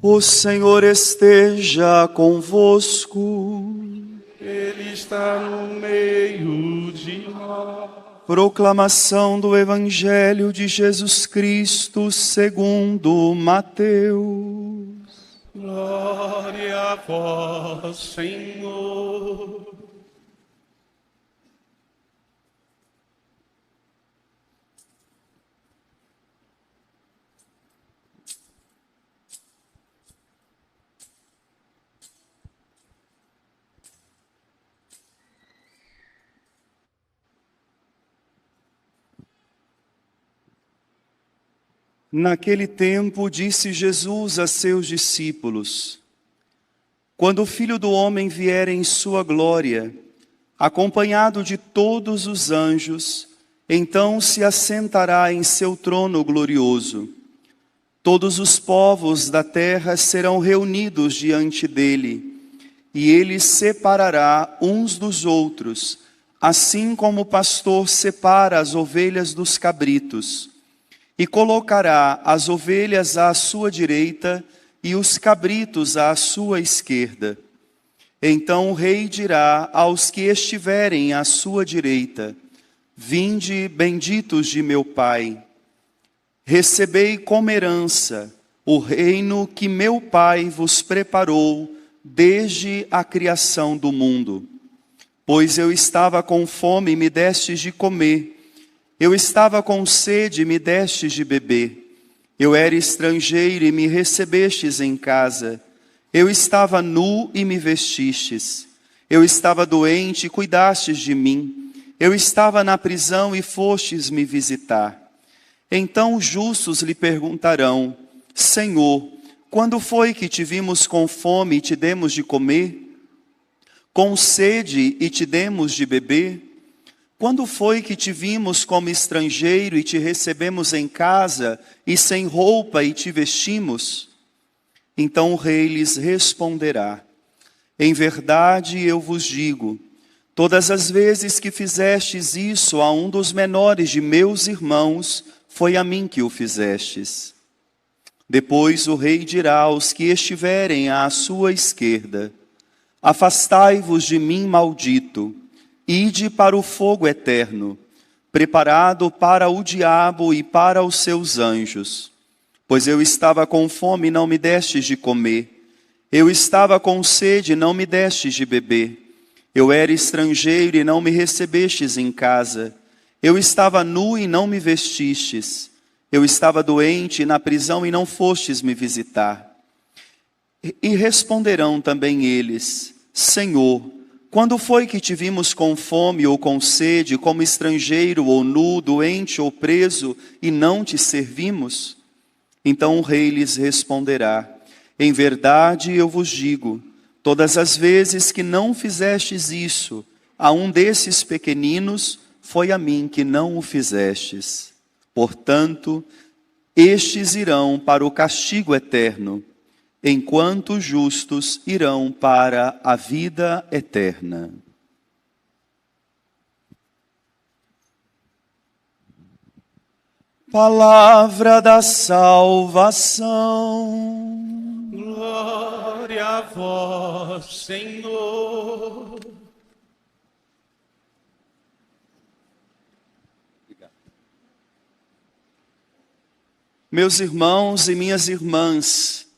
O Senhor esteja convosco. Ele está no meio de nós. Proclamação do Evangelho de Jesus Cristo segundo Mateus. Glória a vós, Senhor. Naquele tempo disse Jesus a seus discípulos: quando o Filho do Homem vier em sua glória, acompanhado de todos os anjos, então se assentará em seu trono glorioso. Todos os povos da terra serão reunidos diante dele, e ele separará uns dos outros, assim como o pastor separa as ovelhas dos cabritos. E colocará as ovelhas à sua direita e os cabritos à sua esquerda. Então o rei dirá aos que estiverem à sua direita: vinde, benditos de meu Pai, recebei como herança o reino que meu Pai vos preparou desde a criação do mundo. Pois eu estava com fome e me destes de comer. Eu estava com sede e me destes de beber. Eu era estrangeiro e me recebestes em casa. Eu estava nu e me vestistes. Eu estava doente e cuidastes de mim. Eu estava na prisão e fostes me visitar. Então os justos lhe perguntarão: Senhor, quando foi que te vimos com fome e te demos de comer? Com sede e te demos de beber? Quando foi que te vimos como estrangeiro e te recebemos em casa, e sem roupa e te vestimos? Então o rei lhes responderá: em verdade eu vos digo, todas as vezes que fizestes isso a um dos menores de meus irmãos, foi a mim que o fizestes. Depois o rei dirá aos que estiverem à sua esquerda: afastai-vos de mim, maldito, ide para o fogo eterno, preparado para o diabo e para os seus anjos. Pois eu estava com fome e não me destes de comer. Eu estava com sede e não me destes de beber. Eu era estrangeiro e não me recebestes em casa. Eu estava nu e não me vestistes. Eu estava doente e na prisão e não fostes me visitar. E responderão também eles: Senhor, quando foi que te vimos com fome ou com sede, como estrangeiro ou nu, doente ou preso, e não te servimos? Então o rei lhes responderá: em verdade eu vos digo, todas as vezes que não fizestes isso a um desses pequeninos, foi a mim que não o fizestes. Portanto, estes irão para o castigo eterno, enquanto os justos irão para a vida eterna. Palavra da salvação. Glória a vós, Senhor. Meus irmãos e minhas irmãs,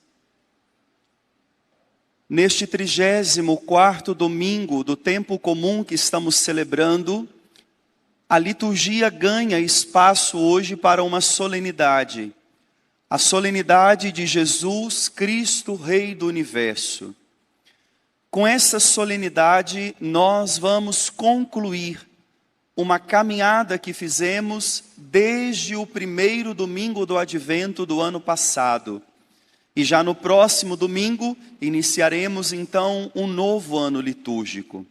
neste 34º domingo do tempo comum que estamos celebrando, a liturgia ganha espaço hoje para uma solenidade. A solenidade de Jesus Cristo, Rei do Universo. Com essa solenidade, nós vamos concluir uma caminhada que fizemos desde o primeiro domingo do Advento do ano passado. E já no próximo domingo, iniciaremos então um novo ano litúrgico.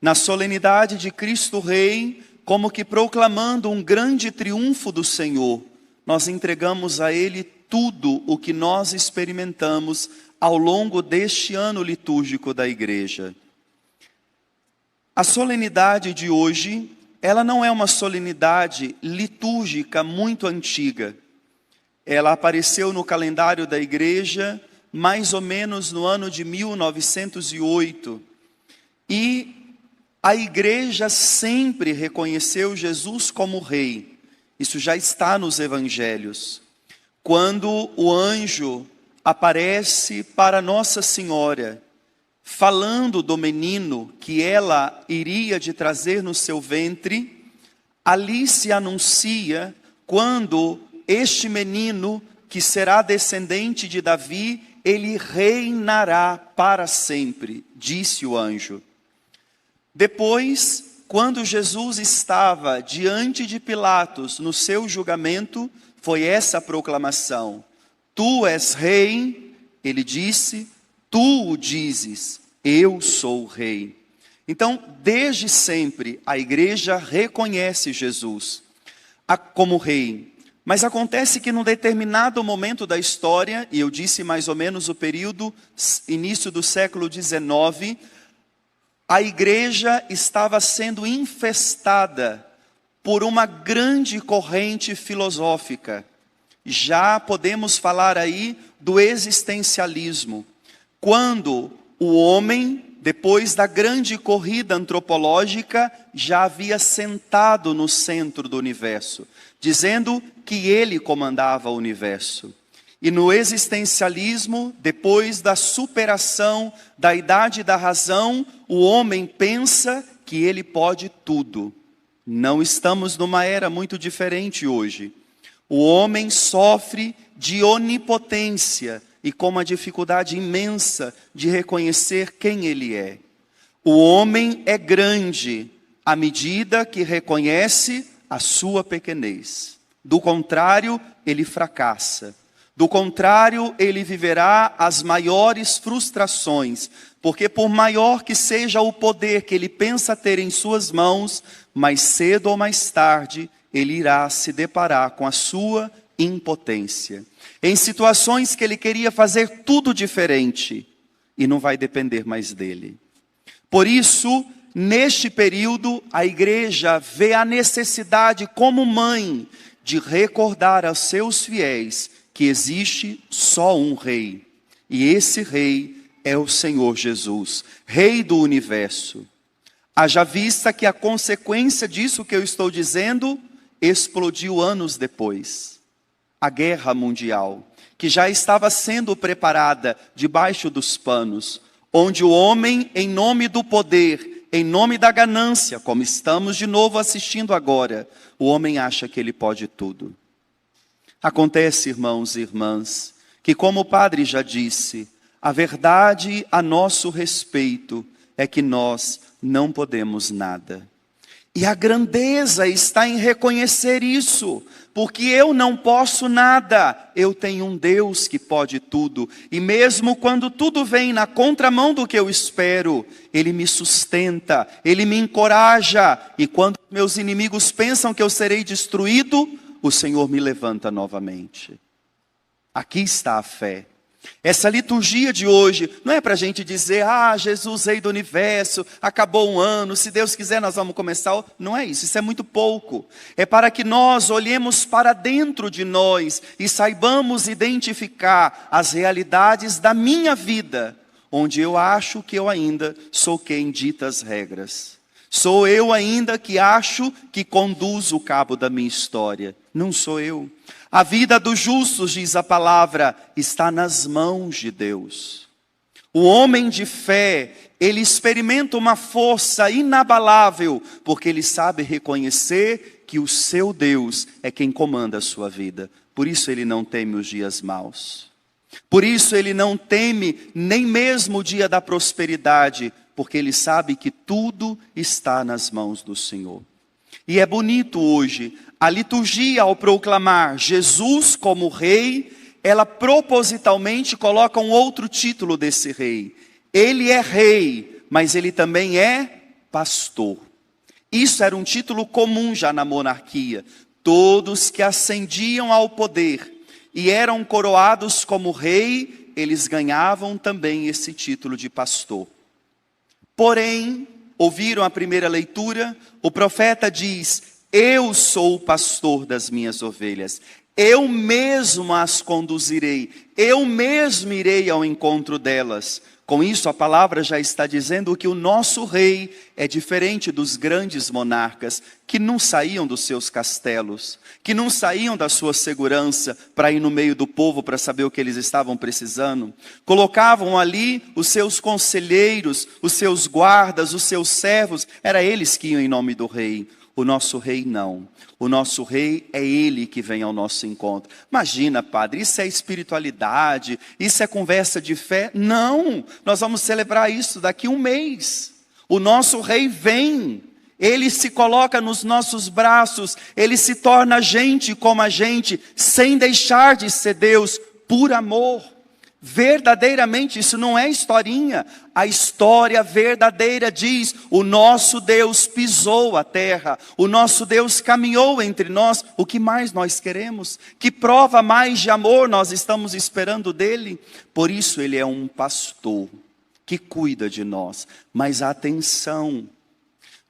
Na solenidade de Cristo Rei, como que proclamando um grande triunfo do Senhor, nós entregamos a Ele tudo o que nós experimentamos ao longo deste ano litúrgico da Igreja. A solenidade de hoje, ela não é uma solenidade litúrgica muito antiga. Ela apareceu no calendário da Igreja mais ou menos no ano de 1908. E a igreja sempre reconheceu Jesus como rei. Isso já está nos evangelhos. Quando o anjo aparece para Nossa Senhora, falando do menino que ela iria de trazer no seu ventre, ali se anuncia quando este menino, que será descendente de Davi, ele reinará para sempre, disse o anjo. Depois, quando Jesus estava diante de Pilatos no seu julgamento, foi essa a proclamação: Tu és rei, ele disse, tu o dizes, eu sou o rei. Então, desde sempre, a igreja reconhece Jesus como rei. Mas acontece que num determinado momento da história, e eu disse mais ou menos o período, início do século XIX, a igreja estava sendo infestada por uma grande corrente filosófica. Já podemos falar aí do existencialismo. Quando o homem, depois da grande corrida antropológica, já havia sentado no centro do universo, dizendo que ele comandava o universo. E no existencialismo, depois da superação da idade da razão, o homem pensa que ele pode tudo. Não estamos numa era muito diferente hoje. O homem sofre de onipotência e com uma dificuldade imensa de reconhecer quem ele é. O homem é grande à medida que reconhece a sua pequenez. Do contrário, ele fracassa. Do contrário, ele viverá as maiores frustrações, porque por maior que seja o poder que ele pensa ter em suas mãos, mais cedo ou mais tarde, ele irá se deparar com a sua impotência. Em situações que ele queria fazer tudo diferente, e não vai depender mais dele. Por isso, neste período, a igreja vê a necessidade como mãe de recordar aos seus fiéis que existe só um rei. E esse rei é o Senhor Jesus, rei do universo. Haja vista que a consequência disso que eu estou dizendo explodiu anos depois. A guerra mundial, que já estava sendo preparada debaixo dos panos, onde o homem, em nome do poder, em nome da ganância, como estamos de novo assistindo agora, o homem acha que ele pode tudo. Acontece, irmãos e irmãs, que como o padre já disse, a verdade a nosso respeito é que nós não podemos nada. E a grandeza está em reconhecer isso, porque eu não posso nada, eu tenho um Deus que pode tudo. E mesmo quando tudo vem na contramão do que eu espero, Ele me sustenta, Ele me encoraja. E quando meus inimigos pensam que eu serei destruído, o Senhor me levanta novamente. Aqui está a fé. Essa liturgia de hoje não é para a gente dizer, Jesus, rei do universo, acabou um ano, se Deus quiser nós vamos começar. Não é isso, isso é muito pouco. É para que nós olhemos para dentro de nós e saibamos identificar as realidades da minha vida, onde eu acho que eu ainda sou quem dita as regras. Sou eu ainda que acho que conduzo o cabo da minha história. Não sou eu. A vida dos justos, diz a palavra, está nas mãos de Deus. O homem de fé, ele experimenta uma força inabalável, porque ele sabe reconhecer que o seu Deus é quem comanda a sua vida. Por isso ele não teme os dias maus. Por isso ele não teme nem mesmo o dia da prosperidade, porque ele sabe que tudo está nas mãos do Senhor. E é bonito hoje, a liturgia ao proclamar Jesus como rei, ela propositalmente coloca um outro título desse rei. Ele é rei, mas ele também é pastor. Isso era um título comum já na monarquia. Todos que ascendiam ao poder e eram coroados como rei, eles ganhavam também esse título de pastor. Porém, ouviram a primeira leitura? O profeta diz, eu sou o pastor das minhas ovelhas. Eu mesmo as conduzirei. eu mesmo irei ao encontro delas. Com isso, a palavra já está dizendo que o nosso rei é diferente dos grandes monarcas, que não saíam dos seus castelos, que não saíam da sua segurança para ir no meio do povo para saber o que eles estavam precisando. Colocavam ali os seus conselheiros, os seus guardas, os seus servos, era eles que iam em nome do rei. O nosso rei não. O nosso rei é ele que vem ao nosso encontro. Imagina, padre, isso é espiritualidade, isso é conversa de fé? Não, nós vamos celebrar isso daqui a um mês. O nosso rei vem, ele se coloca nos nossos braços, ele se torna gente como a gente, sem deixar de ser Deus, por amor. Verdadeiramente, isso não é historinha. A história verdadeira diz: o nosso Deus pisou a terra, o nosso Deus caminhou entre nós. O que mais nós queremos? Que prova mais de amor nós estamos esperando dele? Por isso ele é um pastor que cuida de nós. Mas atenção,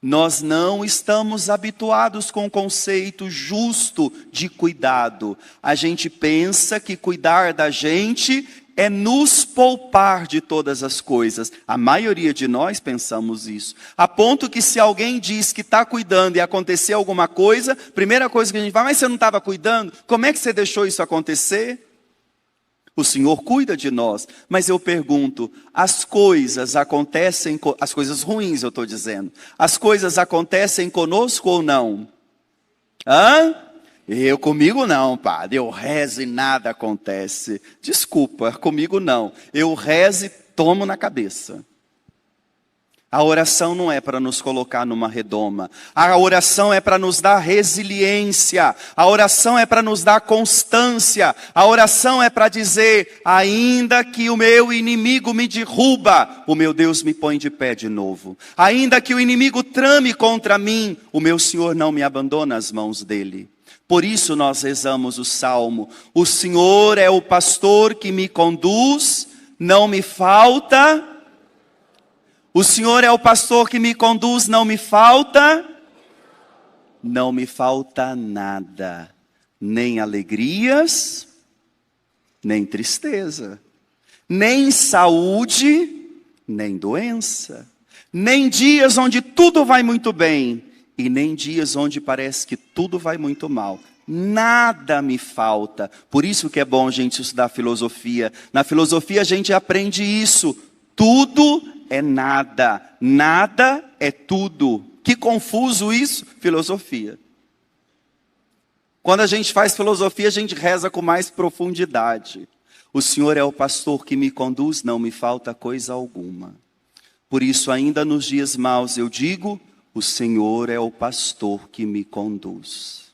nós não estamos habituados com o conceito justo de cuidado. A gente pensa que cuidar da gente é nos poupar de todas as coisas. A maioria de nós pensamos isso. A ponto que se alguém diz que está cuidando e acontecer alguma coisa, primeira coisa que a gente fala: mas você não estava cuidando? Como é que você deixou isso acontecer? O Senhor cuida de nós. Mas eu pergunto, as coisas acontecem, as coisas ruins eu estou dizendo, as coisas acontecem conosco ou não? Comigo não, padre, eu rezo e nada acontece. Desculpa, comigo não. Eu rezo e tomo na cabeça. A oração não é para nos colocar numa redoma. A oração é para nos dar resiliência. A oração é para nos dar constância. A oração é para dizer: ainda que o meu inimigo me derruba, o meu Deus me põe de pé de novo. Ainda que o inimigo trame contra mim, o meu Senhor não me abandona às mãos dele. Por isso nós rezamos o Salmo: o Senhor é o pastor que me conduz, não me falta. O Senhor é o pastor que me conduz, não me falta. Não me falta nada, nem alegrias, nem tristeza, nem saúde, nem doença, nem dias onde tudo vai muito bem, e nem dias onde parece que tudo vai muito mal. Nada me falta. Por isso que é bom a gente estudar filosofia. Na filosofia a gente aprende isso. Tudo é nada. Nada é tudo. Que confuso isso? Filosofia. Quando a gente faz filosofia, a gente reza com mais profundidade. O Senhor é o pastor que me conduz, não me falta coisa alguma. Por isso, ainda nos dias maus eu digo: o Senhor é o pastor que me conduz.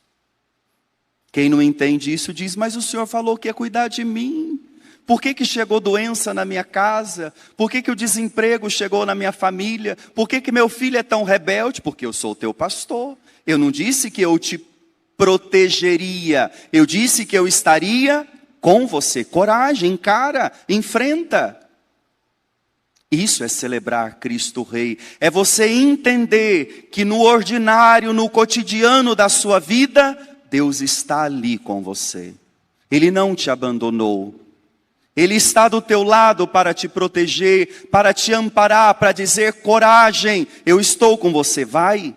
Quem não entende isso diz: mas o Senhor falou que ia cuidar de mim. Por que chegou doença na minha casa? Por que o desemprego chegou na minha família? Por que meu filho é tão rebelde? Porque eu sou o teu pastor. Eu não disse que eu te protegeria. Eu disse que eu estaria com você. Coragem, encara, enfrenta. Isso é celebrar Cristo Rei. É você entender que no ordinário, no cotidiano da sua vida, Deus está ali com você. Ele não te abandonou. Ele está do teu lado para te proteger, para te amparar, para dizer: coragem, eu estou com você, vai.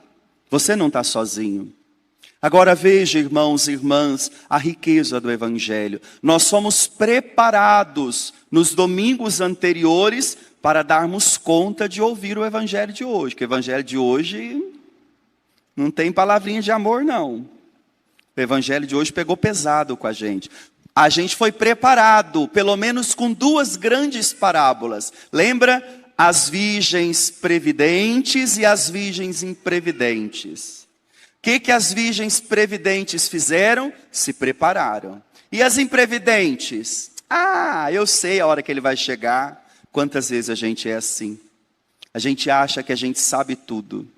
Você não está sozinho. Agora veja, irmãos e irmãs, a riqueza do Evangelho. Nós somos preparados nos domingos anteriores para darmos conta de ouvir o Evangelho de hoje. Porque o Evangelho de hoje não tem palavrinha de amor, não. O Evangelho de hoje pegou pesado com a gente. A gente foi preparado, pelo menos com duas grandes parábolas. Lembra? As virgens previdentes e as virgens imprevidentes. O que as virgens previdentes fizeram? Se prepararam. E as imprevidentes? Eu sei a hora que ele vai chegar. Quantas vezes a gente é assim? A gente acha que a gente sabe tudo.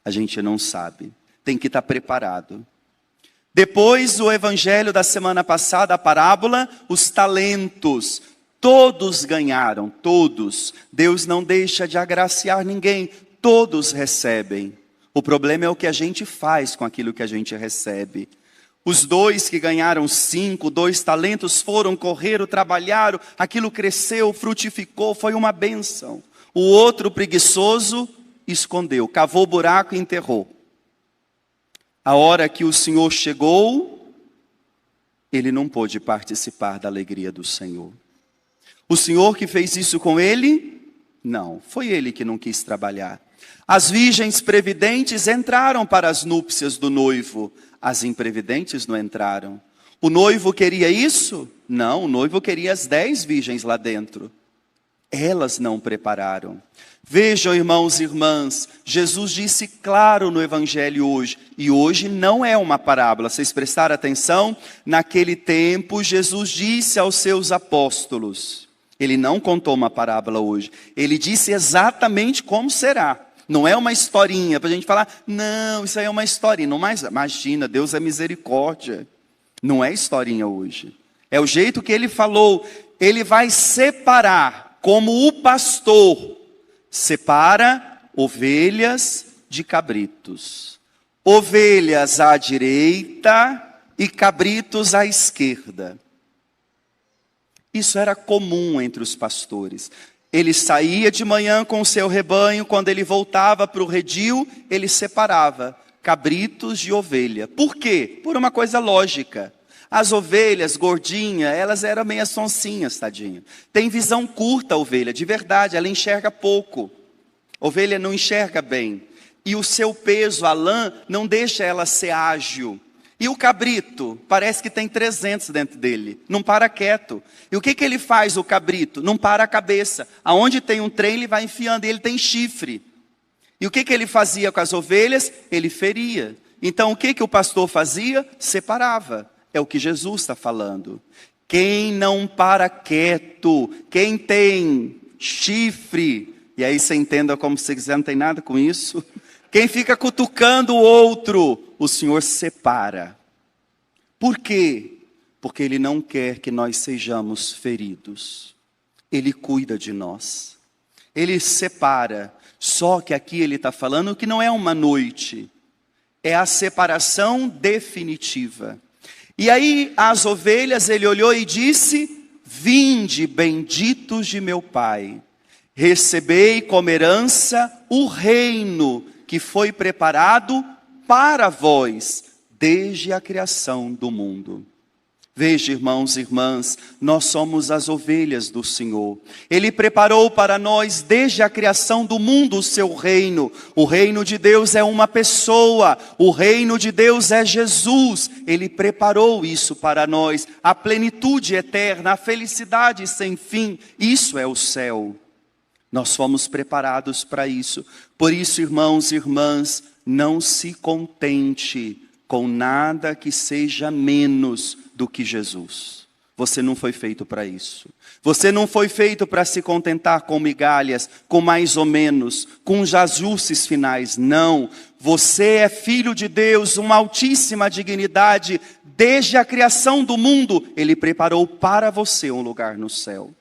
A gente não sabe. Tem que estar preparado. Depois, o evangelho da semana passada, a parábola, os talentos. Todos ganharam, todos. Deus não deixa de agraciar ninguém. Todos recebem. O problema é o que a gente faz com aquilo que a gente recebe. Os 2 que ganharam 5, 2 talentos, foram, correram, trabalharam, aquilo cresceu, frutificou, foi uma bênção. O outro preguiçoso escondeu, cavou buraco e enterrou. A hora que o Senhor chegou, ele não pôde participar da alegria do Senhor. O Senhor que fez isso com ele? Não, foi ele que não quis trabalhar. As virgens previdentes entraram para as núpcias do noivo, as imprevidentes não entraram. O noivo queria isso? Não, o noivo queria as 10 virgens lá dentro. Elas não prepararam. Vejam, irmãos e irmãs, Jesus disse claro no Evangelho hoje, e hoje não é uma parábola, vocês prestaram atenção? Naquele tempo, Jesus disse aos seus apóstolos, ele não contou uma parábola hoje, ele disse exatamente como será. Não é uma historinha para a gente falar, não, isso aí é uma historinha. Não mais, imagina, Deus é misericórdia. Não é historinha hoje. É o jeito que ele falou, ele vai separar, como o pastor separa ovelhas de cabritos. Ovelhas à direita e cabritos à esquerda. Isso era comum entre os pastores. Ele saía de manhã com o seu rebanho, quando ele voltava para o redil, ele separava cabritos de ovelha. Por quê? Por uma coisa lógica. As ovelhas gordinhas, elas eram meio sonsinhas, tadinha. Tem visão curta a ovelha, de verdade, ela enxerga pouco. A ovelha não enxerga bem. E o seu peso, a lã, não deixa ela ser ágil. E o cabrito, parece que tem 300 dentro dele, não para quieto. E o que ele faz, o cabrito? Não para a cabeça. Aonde tem um trem, ele vai enfiando, ele tem chifre. E o que ele fazia com as ovelhas? Ele feria. Então o que o pastor fazia? Separava. É o que Jesus está falando. Quem não para quieto, quem tem chifre, e aí você entenda como você quiser, não tem nada com isso. Quem fica cutucando o outro, o Senhor separa. Por quê? Porque Ele não quer que nós sejamos feridos. Ele cuida de nós. Ele separa. Só que aqui Ele está falando que não é uma noite. É a separação definitiva. E aí as ovelhas, Ele olhou e disse, vinde benditos de meu Pai. Recebei como herança o reino que foi preparado para vós, desde a criação do mundo. Veja, irmãos e irmãs, nós somos as ovelhas do Senhor. Ele preparou para nós, desde a criação do mundo, o seu reino. O reino de Deus é uma pessoa, o reino de Deus é Jesus. Ele preparou isso para nós, a plenitude eterna, a felicidade sem fim. Isso é o céu. Nós fomos preparados para isso. Por isso, irmãos e irmãs, não se contente com nada que seja menos do que Jesus. Você não foi feito para isso. Você não foi feito para se contentar com migalhas, com mais ou menos, com os ajustes finais. Não. Você é filho de Deus, uma altíssima dignidade. Desde a criação do mundo, Ele preparou para você um lugar no céu.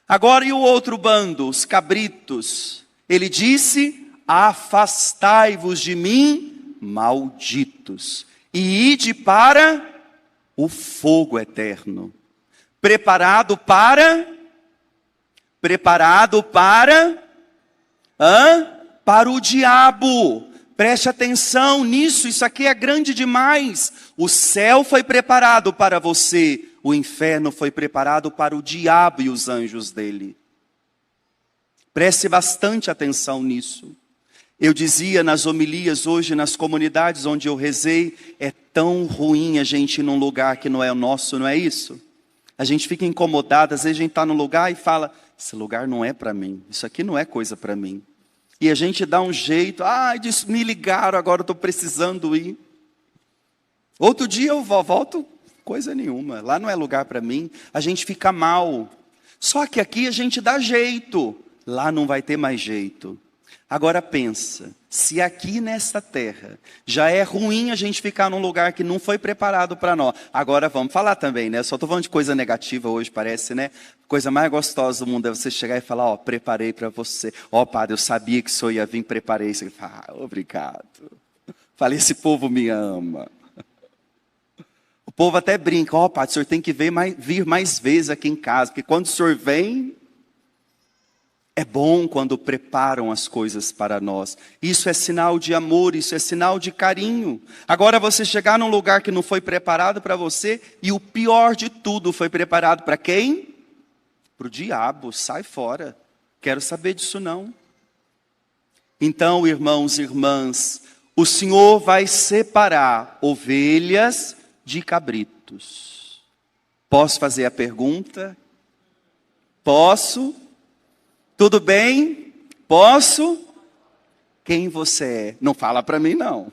Agora e o outro bando, os cabritos? Ele disse, afastai-vos de mim, malditos, e ide para o fogo eterno. Preparado para o diabo. Preste atenção nisso, isso aqui é grande demais. O céu foi preparado para você, o inferno foi preparado para o diabo e os anjos dele. Preste bastante atenção nisso. Eu dizia nas homilias hoje, nas comunidades onde eu rezei, é tão ruim a gente ir num lugar que não é o nosso, não é isso? A gente fica incomodado, às vezes a gente está num lugar e fala, esse lugar não é para mim, isso aqui não é coisa para mim. E a gente dá um jeito, me ligaram, agora eu estou precisando ir. Outro dia eu volto, coisa nenhuma, lá não é lugar para mim, a gente fica mal. Só que aqui a gente dá jeito, lá não vai ter mais jeito. Agora pensa, se aqui nesta terra já é ruim a gente ficar num lugar que não foi preparado para nós. Agora vamos falar também, né? Só estou falando de coisa negativa hoje, parece, né? Coisa mais gostosa do mundo é você chegar e falar, preparei para você. Padre, eu sabia que o senhor ia vir, preparei. Você fala, obrigado. Falei, esse povo me ama. povo até brinca, padre, o senhor tem que vir mais vezes aqui em casa, porque quando o senhor vem, é bom quando preparam as coisas para nós. Isso é sinal de amor, isso é sinal de carinho. Agora você chegar num lugar que não foi preparado para você, e o pior de tudo, foi preparado para quem? Para o diabo, sai fora. Quero saber disso não. Então, irmãos e irmãs, o Senhor vai separar ovelhas de cabritos. Posso fazer a pergunta? Posso? Tudo bem? Posso? Quem você é? Não fala para mim, não.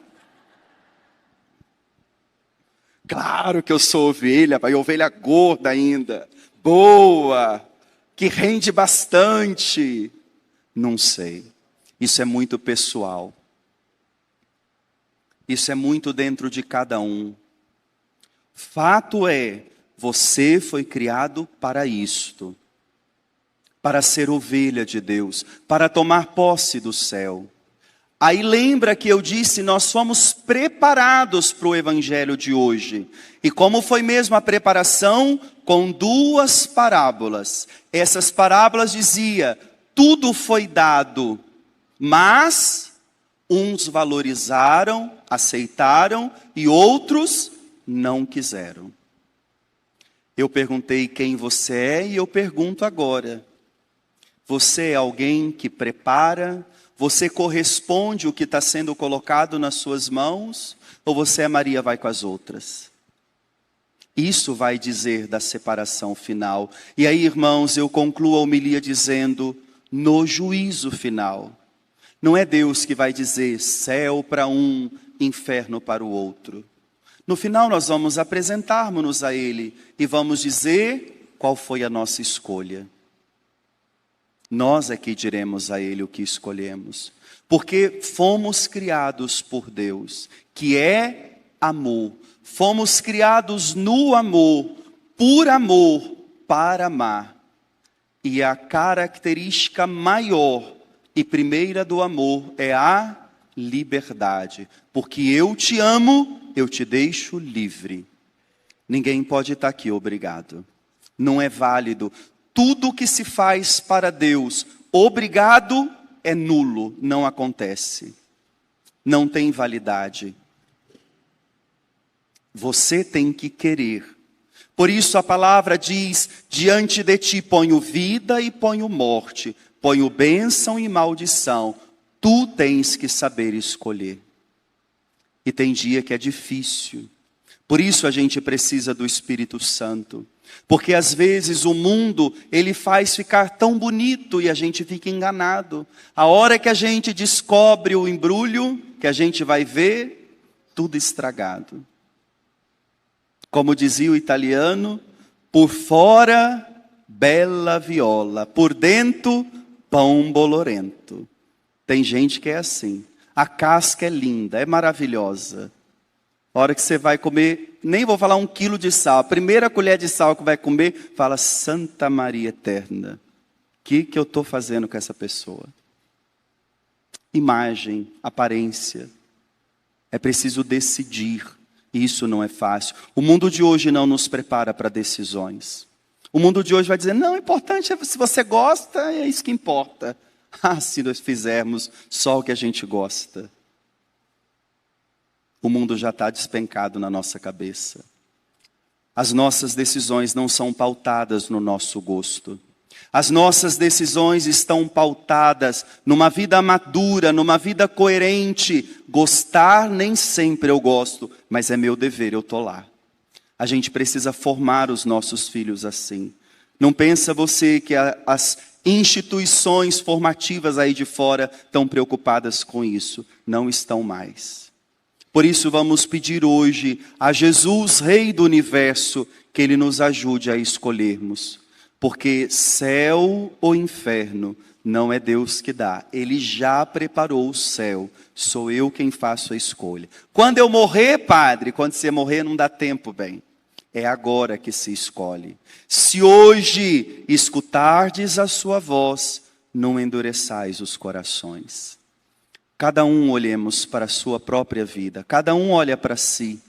Claro que eu sou ovelha, pai, ovelha gorda ainda, boa, que rende bastante. Não sei. Isso é muito pessoal. Isso é muito dentro de cada um. Fato é, você foi criado para isto. Para ser ovelha de Deus, para tomar posse do céu. Aí lembra que eu disse, nós fomos preparados para o evangelho de hoje. E como foi mesmo a preparação? Com 2 parábolas. Essas parábolas dizia, tudo foi dado, mas uns valorizaram, aceitaram e outros não quiseram. Eu perguntei quem você é e eu pergunto agora. Você é alguém que prepara? Você corresponde o que está sendo colocado nas suas mãos? Ou você é Maria, vai com as outras? Isso vai dizer da separação final. E aí, irmãos, eu concluo a homilia dizendo, no juízo final. Não é Deus que vai dizer céu para um, inferno para o outro. No final nós vamos apresentar-nos a Ele e vamos dizer qual foi a nossa escolha. Nós é que diremos a Ele o que escolhemos. Porque fomos criados por Deus, que é amor. Fomos criados no amor, por amor, para amar. E a característica maior e primeira do amor é a liberdade. Porque eu te amo, eu te deixo livre. Ninguém pode estar aqui obrigado. Não é válido. Tudo que se faz para Deus, obrigado, é nulo, não acontece. Não tem validade. Você tem que querer. Por isso a palavra diz, diante de ti ponho vida e ponho morte, ponho bênção e maldição. Tu tens que saber escolher. E tem dia que é difícil. Por isso a gente precisa do Espírito Santo. Porque às vezes o mundo, ele faz ficar tão bonito e a gente fica enganado. A hora que a gente descobre o embrulho, que a gente vai ver, tudo estragado. Como dizia o italiano, por fora, bela viola, por dentro, pão bolorento. Tem gente que é assim. A casca é linda, é maravilhosa. A hora que você vai comer, nem vou falar 1 quilo de sal. A primeira colher de sal que vai comer, fala, Santa Maria Eterna. O que eu estou fazendo com essa pessoa? Imagem, aparência. É preciso decidir. Isso não é fácil. O mundo de hoje não nos prepara para decisões. O mundo de hoje vai dizer, não, o importante é se você gosta, é isso que importa. Ah, se nós fizermos só o que a gente gosta. O mundo já está despencado na nossa cabeça. As nossas decisões não são pautadas no nosso gosto. As nossas decisões estão pautadas numa vida madura, numa vida coerente. Gostar nem sempre eu gosto, mas é meu dever, eu estou lá. A gente precisa formar os nossos filhos assim. Não pensa você que as instituições formativas aí de fora estão preocupadas com isso. Não estão mais. Por isso vamos pedir hoje a Jesus, Rei do Universo, que Ele nos ajude a escolhermos. Porque céu ou inferno não é Deus que dá. Ele já preparou o céu. Sou eu quem faço a escolha. Quando eu morrer, padre, quando você morrer não dá tempo, bem. É agora que se escolhe. Se hoje escutardes a sua voz, não endureçais os corações. Cada um olhemos para a sua própria vida. Cada um olha para si.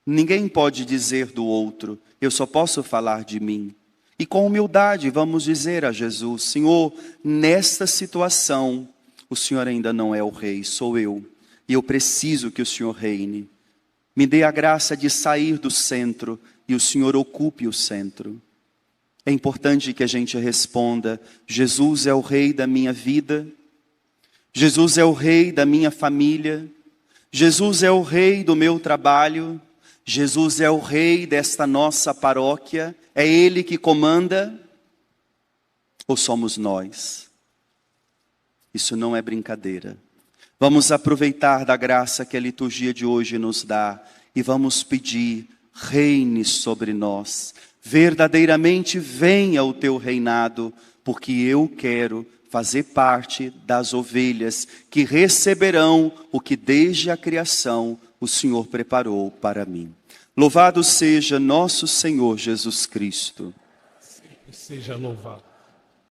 Ninguém pode dizer do outro, eu só posso falar de mim. E com humildade vamos dizer a Jesus: Senhor, nesta situação, o Senhor ainda não é o rei, sou eu. E eu preciso que o Senhor reine. Me dê a graça de sair do centro e o Senhor ocupe o centro. É importante que a gente responda: Jesus é o rei da minha vida. Jesus é o rei da minha família. Jesus é o rei do meu trabalho. Jesus é o rei desta nossa paróquia. É Ele que comanda? Ou somos nós? Isso não é brincadeira. Vamos aproveitar da graça que a liturgia de hoje nos dá e vamos pedir: reine sobre nós. Verdadeiramente venha o teu reinado, porque eu quero fazer parte das ovelhas que receberão o que desde a criação o Senhor preparou para mim. Louvado seja nosso Senhor Jesus Cristo. Seja louvado.